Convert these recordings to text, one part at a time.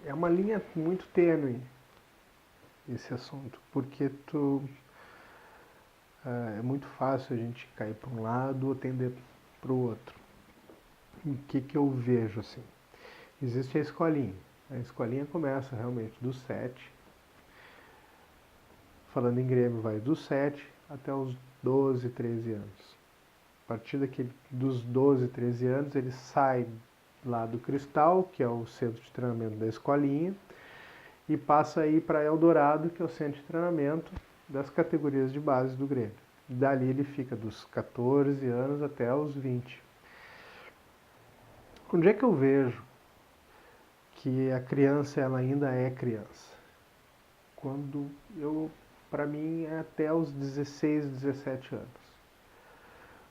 é uma linha muito tênue esse assunto, porque é muito fácil a gente cair para um lado ou tender para o outro. O que eu vejo assim? Existe a escolinha. A escolinha começa realmente dos 7, falando em Grêmio, vai dos 7 até os 12, 13 anos. A partir dos 12, 13 anos, ele sai lá do Cristal, que é o centro de treinamento da escolinha, e passa a ir para Eldorado, que é o centro de treinamento das categorias de base do Grêmio. Dali ele fica dos 14 anos até os 20. Onde é que eu vejo que a criança ela ainda é criança? Quando para mim é até os 16, 17 anos.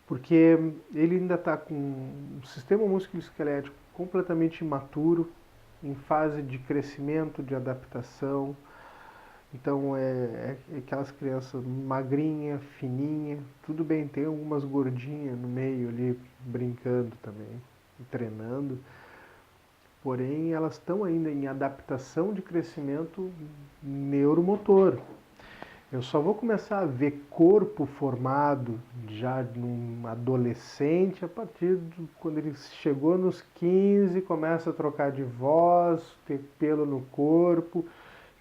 Porque ele ainda está com um sistema musculoesquelético completamente imaturo, em fase de crescimento, de adaptação. Então é aquelas crianças magrinha, fininha, tudo bem, tem algumas gordinhas no meio ali brincando também, treinando, porém elas estão ainda em adaptação de crescimento neuromotor. Eu só vou começar a ver corpo formado já num adolescente a partir de quando ele chegou nos 15, começa a trocar de voz, ter pelo no corpo.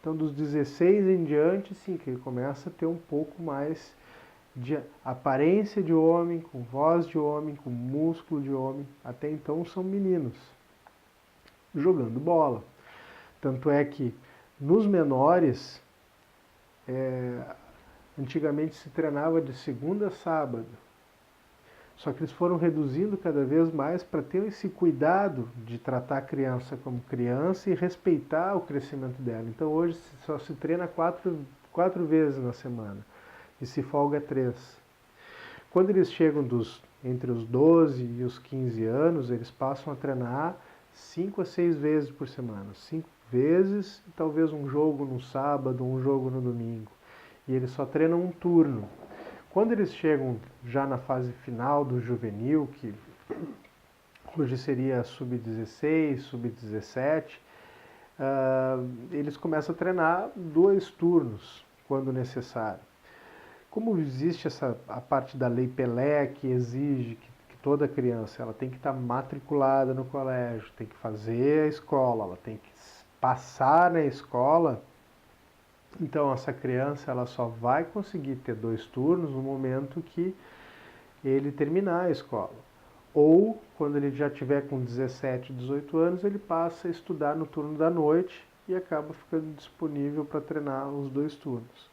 Então, dos 16 em diante, sim, que ele começa a ter um pouco mais de aparência de homem, com voz de homem, com músculo de homem. Até então são meninos jogando bola. Tanto é que nos menores, antigamente se treinava de segunda a sábado. Só que eles foram reduzindo cada vez mais para ter esse cuidado de tratar a criança como criança e respeitar o crescimento dela. Então hoje só se treina quatro vezes na semana e se folga 3. Quando eles chegam entre os 12 e os 15 anos, eles passam a treinar 5 a 6 vezes por semana. 5 vezes, talvez um jogo no sábado, um jogo no domingo. E eles só treinam um turno. Quando eles chegam já na fase final do juvenil, que hoje seria sub-16, sub-17, eles começam a treinar 2 turnos, quando necessário. Como existe a parte da Lei Pelé, que exige que toda criança ela tem que estar matriculada no colégio, tem que fazer a escola, ela tem que passar na escola, então essa criança ela só vai conseguir ter 2 turnos no momento que ele terminar a escola. Ou quando ele já tiver com 17, 18 anos, ele passa a estudar no turno da noite e acaba ficando disponível para treinar os 2 turnos.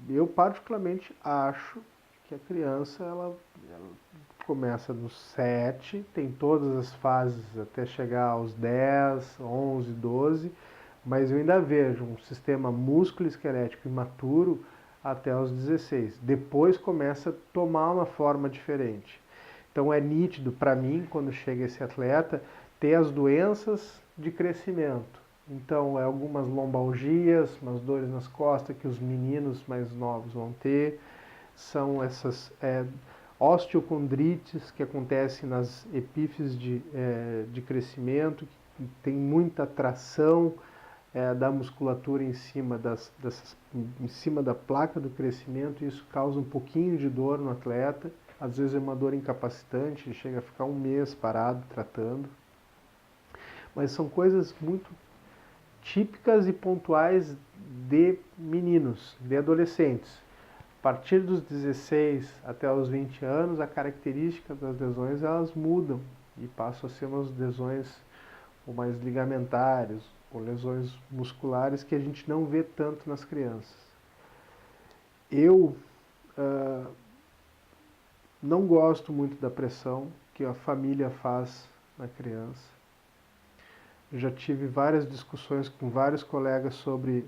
Eu particularmente acho que a criança ela começa nos 7, tem todas as fases até chegar aos 10, 11, 12, mas eu ainda vejo um sistema músculo-esquelético imaturo até os 16. Depois começa a tomar uma forma diferente. Então é nítido para mim, quando chega esse atleta, ter as doenças de crescimento. Então, é algumas lombalgias, umas dores nas costas que os meninos mais novos vão ter. São essas osteocondrites que acontecem nas epífises de crescimento, que tem muita tração da musculatura em cima, em cima da placa do crescimento, e isso causa um pouquinho de dor no atleta. Às vezes é uma dor incapacitante, ele chega a ficar um mês parado tratando. Mas são coisas muito típicas e pontuais de meninos, de adolescentes. A partir dos 16 até os 20 anos, a característica das lesões elas mudam e passam a ser umas lesões ou mais ligamentares, ou lesões musculares que a gente não vê tanto nas crianças. Eu não gosto muito da pressão que a família faz na criança. Já tive várias discussões com vários colegas sobre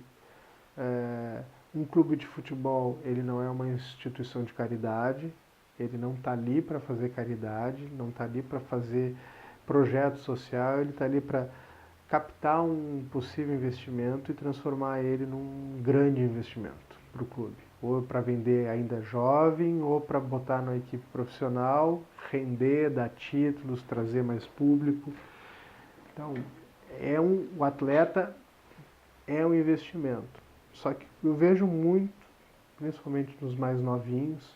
um clube de futebol, ele não é uma instituição de caridade, ele não está ali para fazer caridade, não está ali para fazer projeto social, ele está ali para captar um possível investimento e transformar ele num grande investimento para o clube. Ou para vender ainda jovem, ou para botar na equipe profissional, render, dar títulos, trazer mais público. Então, o atleta é um investimento. Só que eu vejo muito, principalmente nos mais novinhos,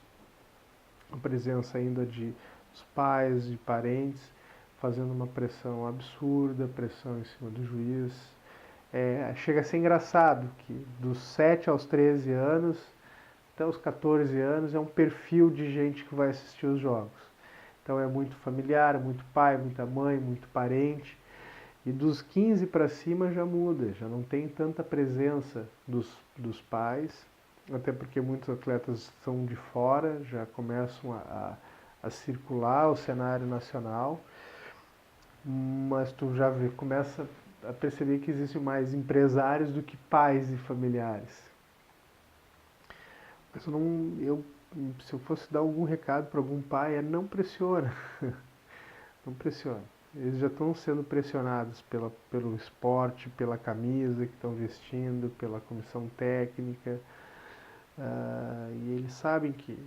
a presença ainda de os pais, de parentes, fazendo uma pressão absurda, pressão em cima do juiz. Chega a ser engraçado que dos 7 aos 13 anos, até os 14 anos, é um perfil de gente que vai assistir os jogos. Então é muito familiar, muito pai, muita mãe, muito parente. E dos 15 para cima já muda, já não tem tanta presença dos pais, até porque muitos atletas estão de fora, já começam a circular o cenário nacional, mas tu já começa a perceber que existem mais empresários do que pais e familiares. Mas se eu fosse dar algum recado para algum pai, não pressiona, não pressiona. Eles já estão sendo pressionados pelo esporte, pela camisa que estão vestindo, pela comissão técnica, e eles sabem que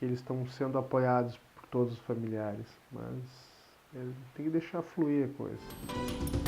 eles estão sendo apoiados por todos os familiares, mas tem que deixar fluir a coisa.